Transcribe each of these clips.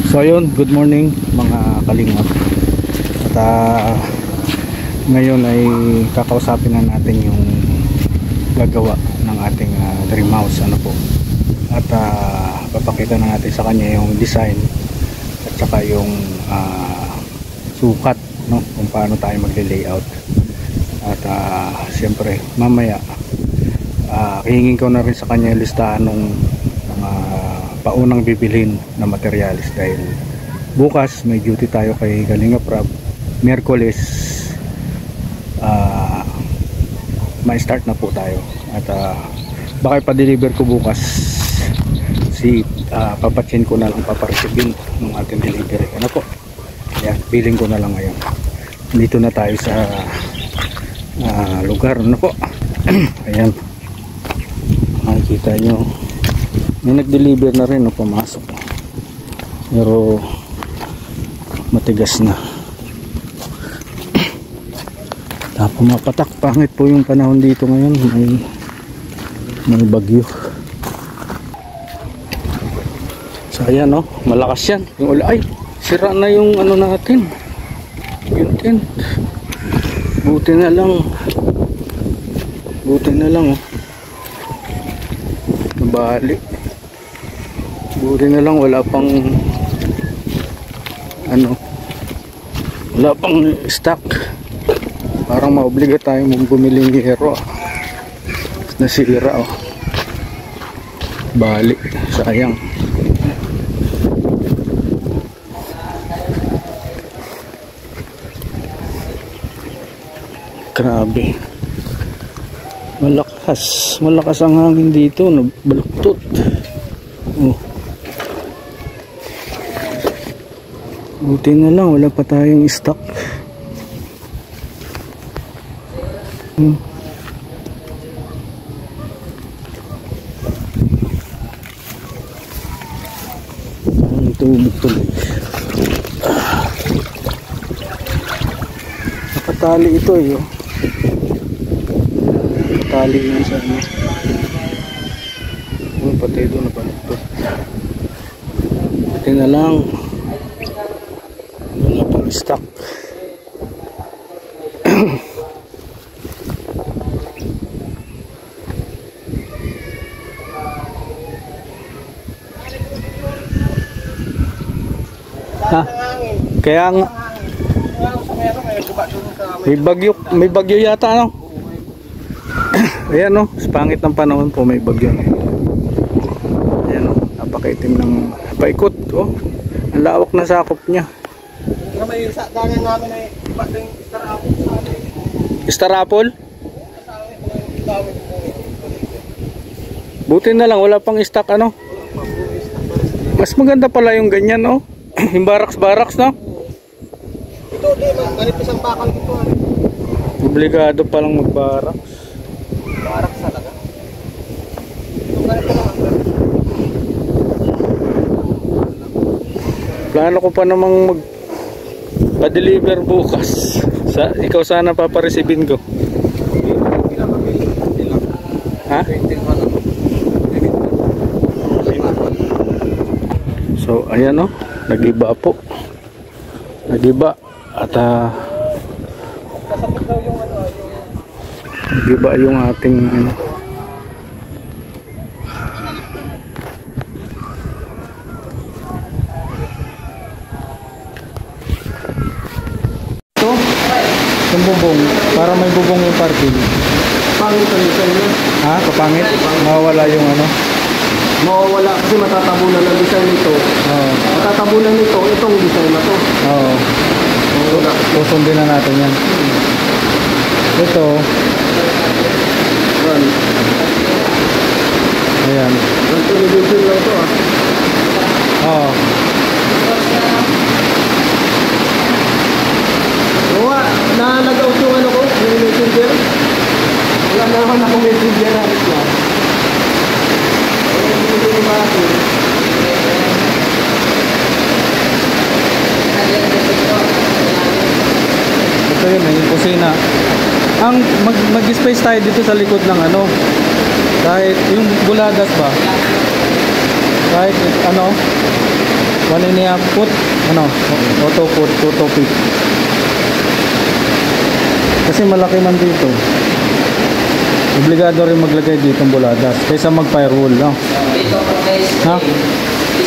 So ayun, good morning mga kalingap. At ngayon ay kakausapin na natin yung gagawa ng ating dream house, ano po. At papakita na natin sa kanya yung design at saka yung sukat, no, kung paano tayo magle-layout. At siyempre mamaya hihingin ko na rin sa kanya yung listahan ng mga paunang bibilhin na materialis, dahil bukas may duty tayo kay Kalingap Rab. Miyerkules may start na po tayo, at baka ipa-deliver ko bukas si papatsin ko na lang, paparecibin ng ating delivery, ano po. Yan, billing ko na lang ngayon. Dito na tayo sa lugar, ano po. Ayan, makikita nyo may nag-deliver na rin, no, pumasok, pero matigas na. Pumapatak, pangit po yung panahon dito ngayon, may bagyo. So ayan, no, malakas yan yung ay, sira na yung ano natin, yung tent. Buti na lang oh, nabali. Buti na lang wala pang wala pang stock. Parang maobliga tayo mong bumili ng hero. Nasira, oh. Bali, sayang. Grabe. Malakas ang hangin dito, nabaluktot. Oh. Buti na lang wala pa tayong stock. Ang tubig tuloy. Nakatali ito, eh, oh. Nakatali yan sa ano. Patay doon na baluktot. Buti na lang wala pang stock. Ha? Kaya nga may bagyo yata, ano? Ayan, no, sa pangit ng panahon po, may bagyo. Ayan, no, napakaitim ng paikot, oh. Ang lawak na sakop niya. May dagan namin ay pating Star Apple? Buti na lang wala pang stock, ano? Mas maganda pala yung ganyan, oh. Yung baraks-baraks, no? Ito, manipis ang bakal dito. Obligado palang magbaraks. Baraks talaga. Ito, ganito lang. Plano ko pa namang pa-deliver bukas. Ikaw sana paparecibin ko. Ha? So ayan, no, nagiba po. Nagiba at nagiba yung ating ano. Yung bubong, para may bubong yung parking. Pangit ang design nyo. Ha? Kapangit? Mawawala yung ano? Mawawala kasi matatabunan ang design nito. Oo. Matatabunan nito, itong design na to. Oo. Susundin na natin yan. Ito. Ayan. Ang television lang to, ah. Oo. Nag-out yung ano ko, yung messenger. Wala na naman akong messenger na ito. Ito yun, yung kusina. Ang mag-space tayo dito sa likod ng ano, kahit yung bulagas ba, kahit ano, 1.5 foot, ano, auto foot, auto pick. Kasi malaki man dito. Obligado rin maglagay dito ng buladas kaysa mag-firewall, no? Ha?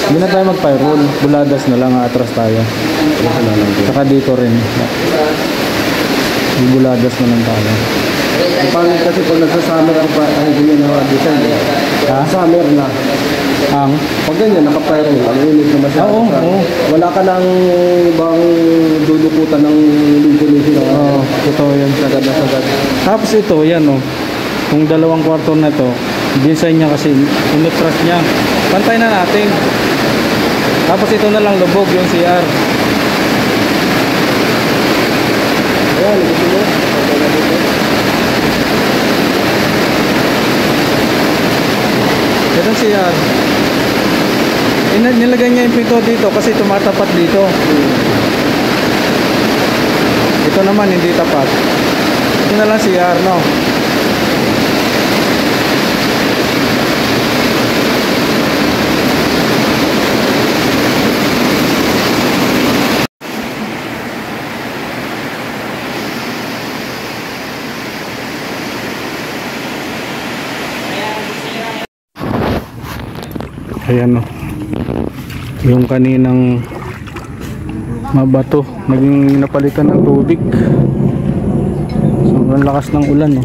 Hindi na tayo mag-firewall, buladas na lang, atras tayo. Saka dito rin. Buladas na lang tayo. Paano kasi pag nagsa-summer ang ganyan na design? Ha? Summer na. Ang? Pag ganyan, naka-firewall, ang init na masyado. Oo. Wala ka nang ibang dudukutan ng ventilation. Oo, totoo yan. Sagad. Tapos ito, yan o. Kung 2 kwarto na to, design niya kasi, inutras niya. Pantay na natin. Tapos ito na lang lubog yung CR. Ayan, gusto mo? Itong CR. Nilagay niya yung pinto dito kasi tumatapat dito. Ito naman hindi tapat. Ito na lang CR, no? Ayan o. Yung kaninang mabato, naging napalitan ng tubig. Sobrang lakas ng ulan o.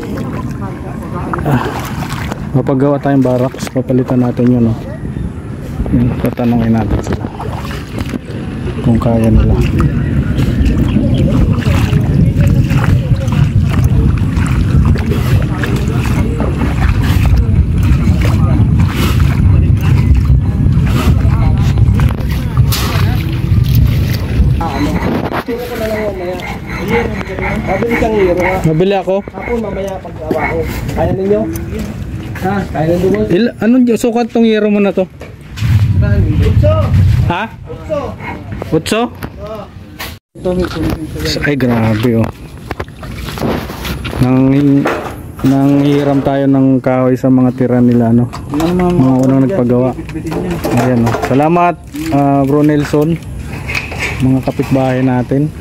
Mapagawa tayong barracks, papalitan natin yun o. Yun, tatanungin natin sila kung kaya nila. Mabili kang hero ha. Mabili ako? Ako mamaya pag-awa ko. Kaya ninyo? Ha? Kaya ninyo mo? Anong sukat tong yero mo na to? Ha? 8? Ay grabe oh. Nanghiram tayo ng kahoy sa mga tira nila, no? Mga unang nagpagawa. Ayan oh. Salamat Bro Nelson, mga kapitbahay natin.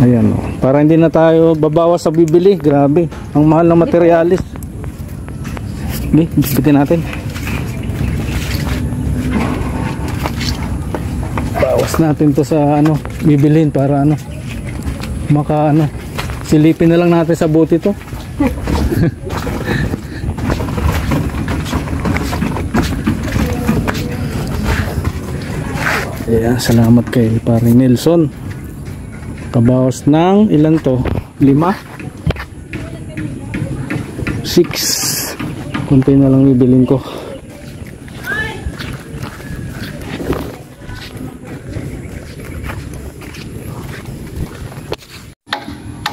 Ayan oh. Para hindi na tayo babawas sa bibili. Grabe, ang mahal ng materialis. Okay, bitin natin. Bawas natin to sa ano, bibilhin para ano, maka ano, silipin na lang natin sa bote to. Ayan, salamat kay Pare Nelson. Kabawas ng ilan to? 5? 6. Kunti na lang bibilin ko.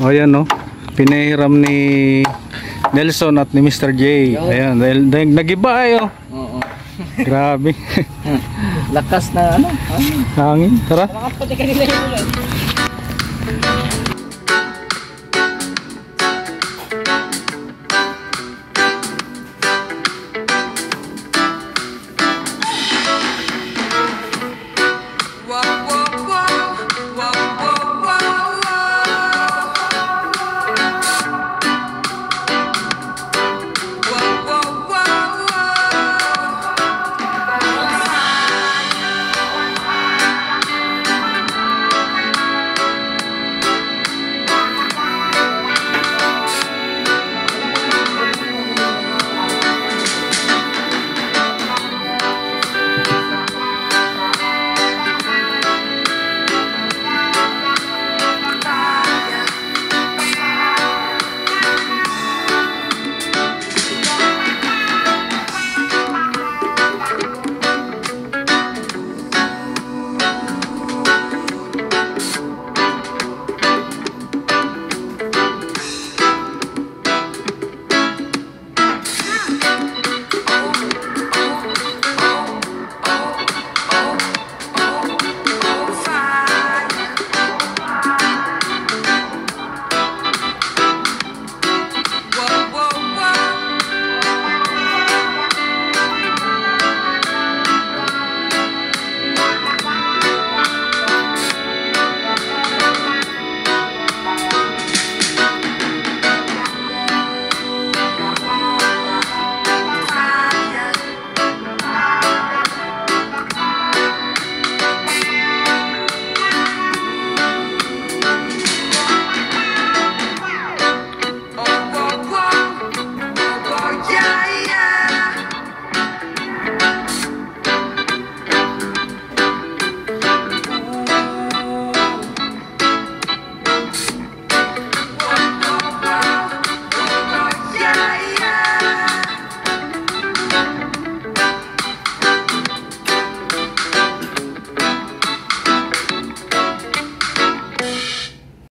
O ayan no, pinahiram ni Nelson at ni Mr. J. Ayan, dahil nag-iba ayo. Oo. Grabe. Lakas na ano? Hangin, tara. Nakapati kanila yun.